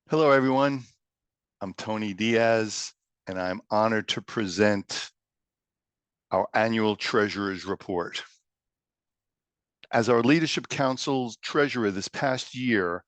Hello, everyone. I'm Tony Diaz, and I'm honored to present our annual Treasurer's Report. As our Leadership Council's treasurer this past year,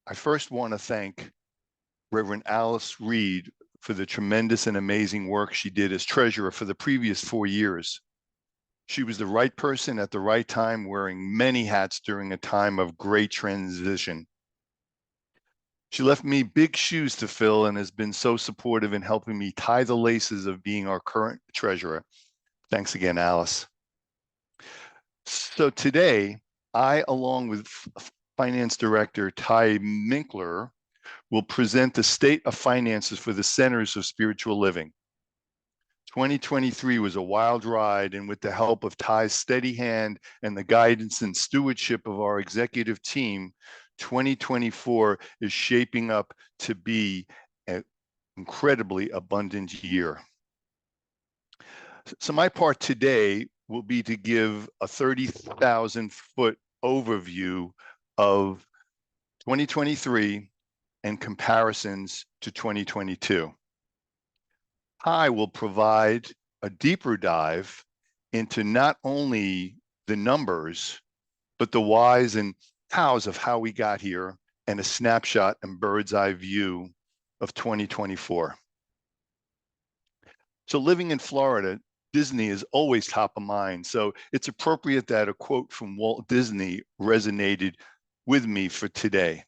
I first want to thank Reverend Alice Reed for the tremendous and amazing work she did as treasurer for the previous 4 years. She was the right person at the right time, wearing many hats during a time of great transition. She left me big shoes to fill and has been so supportive in helping me tie the laces of being our current treasurer. Thanks again, Alice. So today, I, along with Finance Director Ty Minkler, will present the state of finances for the Centers of Spiritual Living. 2023 was a wild ride, and with the help of Ty's steady hand and the guidance and stewardship of our executive team, 2024 is shaping up to be an incredibly abundant year. So my part today will be to give a 30,000-foot overview of 2023 and comparisons to 2022. I will provide a deeper dive into not only the numbers, but the whys and hows of how we got here, and a snapshot and bird's eye view of 2024. So living in Florida, Disney is always top of mind. So it's appropriate that a quote from Walt Disney resonated with me for today.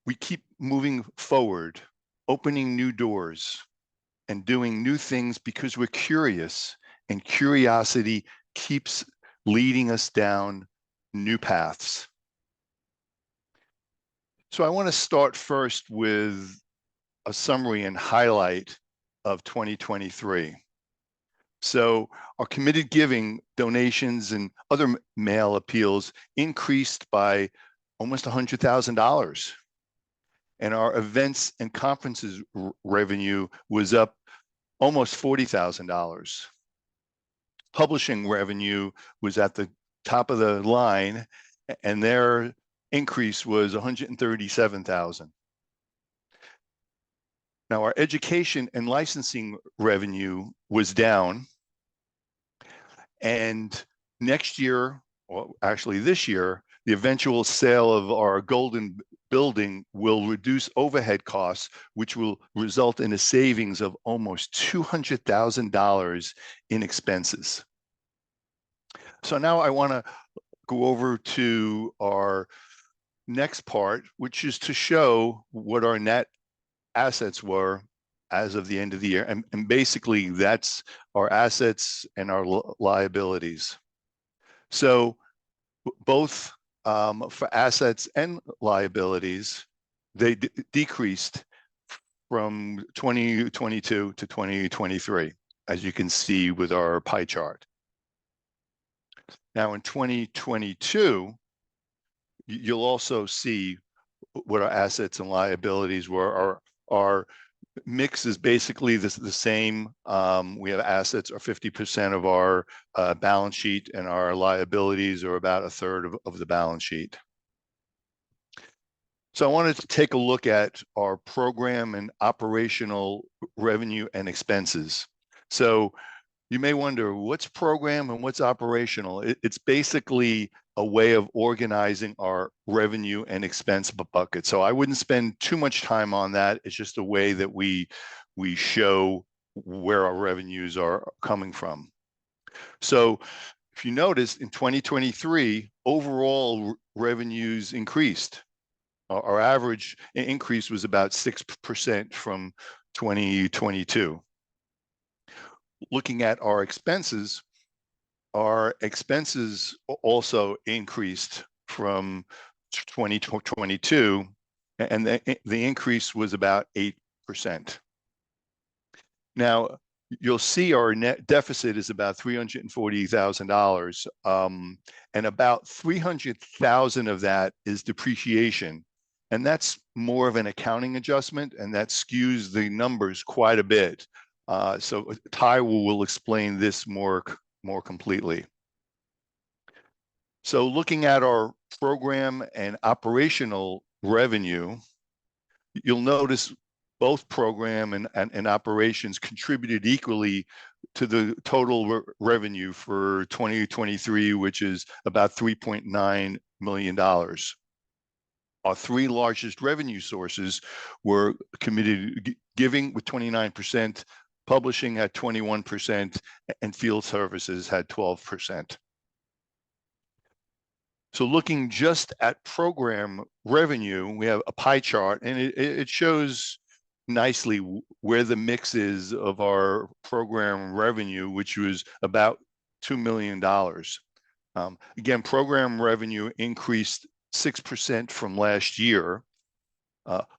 We keep moving forward, opening new doors, and doing new things because we're curious, and curiosity keeps leading us down new paths. So I want to start first with a summary and highlight of 2023. So our committed giving, donations, and other mail appeals increased by almost $100,000. And our events and conferences revenue was up almost $40,000. Publishing revenue was at the top of the line, and their increase was $137,000. Now, our education and licensing revenue was down, and next year, well, actually this year, the eventual sale of our Golden building will reduce overhead costs, which will result in a savings of almost $200,000 in expenses. So now I want to go over to our next part, which is to show what our net assets were as of the end of the year. And basically, that's our assets and our liabilities. So both for assets and liabilities, they decreased from 2022 to 2023, as you can see with our pie chart. Now in 2022, you'll also see what our assets and liabilities were. Our mix is basically the same. We have assets are 50% of our balance sheet, and our liabilities are about a third of the balance sheet. So I wanted to take a look at our program and operational revenue and expenses. So you may wonder, what's program and what's operational? It's basically a way of organizing our revenue and expense bucket. So I wouldn't spend too much time on that. It's just a way that we show where our revenues are coming from. So if you notice, in 2023, overall revenues increased. Our average increase was about 6% from 2022. Looking at our expenses also increased from 2022, and the increase was about 8%. Now, you'll see our net deficit is about $340,000, and about $300,000 of that is depreciation. And that's more of an accounting adjustment, and that skews the numbers quite a bit. So Ty will explain this more completely. So looking at our program and operational revenue, you'll notice both program and operations contributed equally to the total revenue for 2023, which is about $3.9 million. Our three largest revenue sources were committed giving with 29%, publishing at 21%, and field services had 12%. So looking just at program revenue, we have a pie chart, and it shows nicely where the mix is of our program revenue, which was about $2 million. Again, program revenue increased 6% from last year.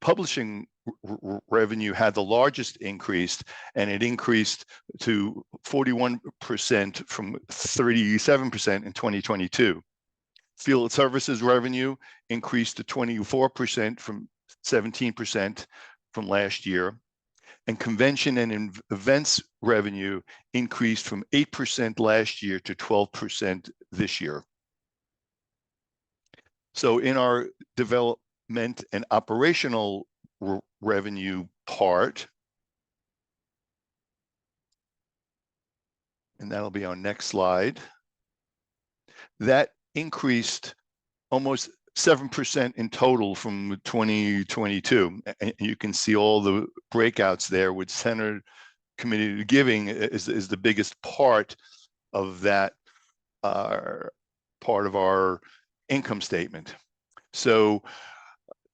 Publishing revenue had the largest increase, and it increased to 41% from 37% in 2022. Field services revenue increased to 24% from 17% from last year. And convention and events revenue increased from 8% last year to 12% this year. So in our development and operational revenue part, and that'll be our next slide, that increased almost 7% in total from 2022. And you can see all the breakouts there, with center community giving is the biggest part of that part of our income statement. So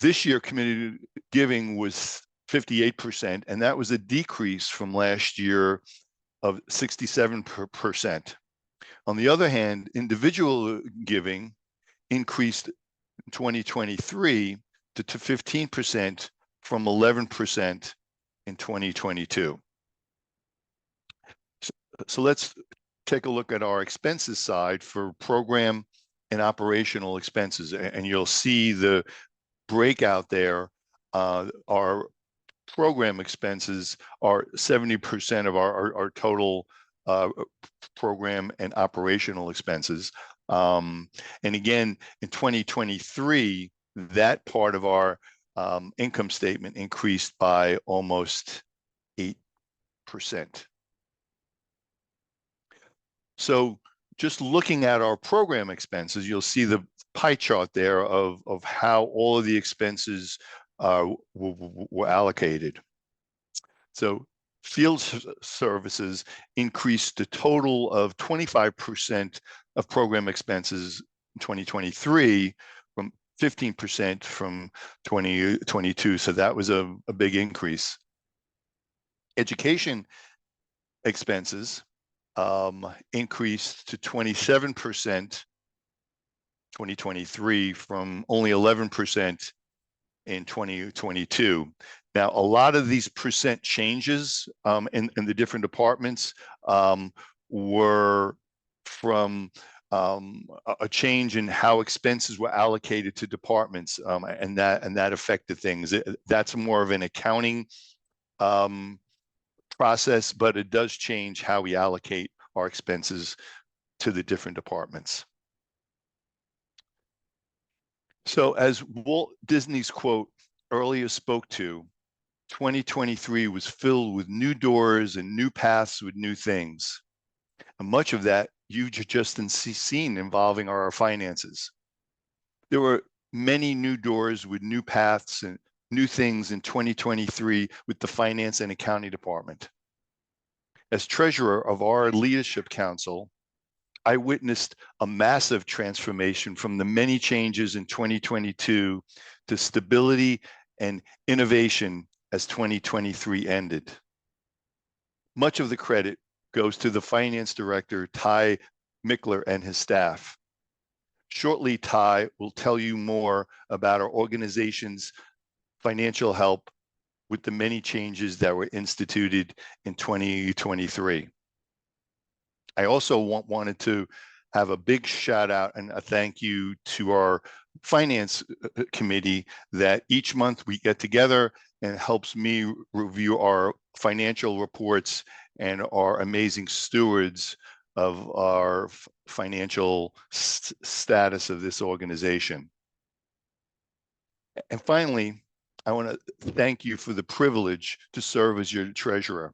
this year, community giving was 58%, and that was a decrease from last year of 67%. On the other hand, individual giving increased in 2023 to 15% from 11% in 2022. So let's take a look at our expenses side for program and operational expenses, and you'll see the breakout there. Our program expenses are 70% of our total program and operational expenses. And again, in 2023, that part of our income statement increased by almost 8%. So just looking at our program expenses, you'll see the pie chart there of how all of the expenses were allocated. So field services increased a total of 25% of program expenses in 2023 from 15% from 2022. So that was a big increase. Education expenses increased to 27% 2023 from only 11% in 2022. Now, a lot of these percent changes in the different departments were from a change in how expenses were allocated to departments, and that affected things. That's more of an accounting process, but it does change how we allocate our expenses to the different departments. So as Walt Disney's quote earlier spoke to, 2023 was filled with new doors and new paths with new things. And much of that you've just seen involving our finances. There were many new doors with new paths and new things in 2023 with the Finance and Accounting Department. As treasurer of our leadership council, I witnessed a massive transformation from the many changes in 2022 to stability and innovation as 2023 ended. Much of the credit goes to the finance director, Ty Mickler, and his staff. Shortly, Ty will tell you more about our organization's financial help with the many changes that were instituted in 2023. I also wanted to have a big shout out and a thank you to our finance committee that each month we get together and helps me review our financial reports and are amazing stewards of our financial status of this organization. And finally, I want to thank you for the privilege to serve as your treasurer.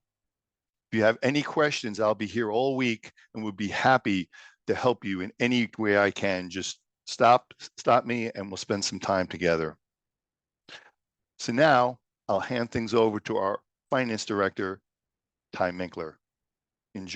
If you have any questions, I'll be here all week and would be happy to help you in any way I can. Just stop me and we'll spend some time together. So now I'll hand things over to our finance director, Ty Minkler.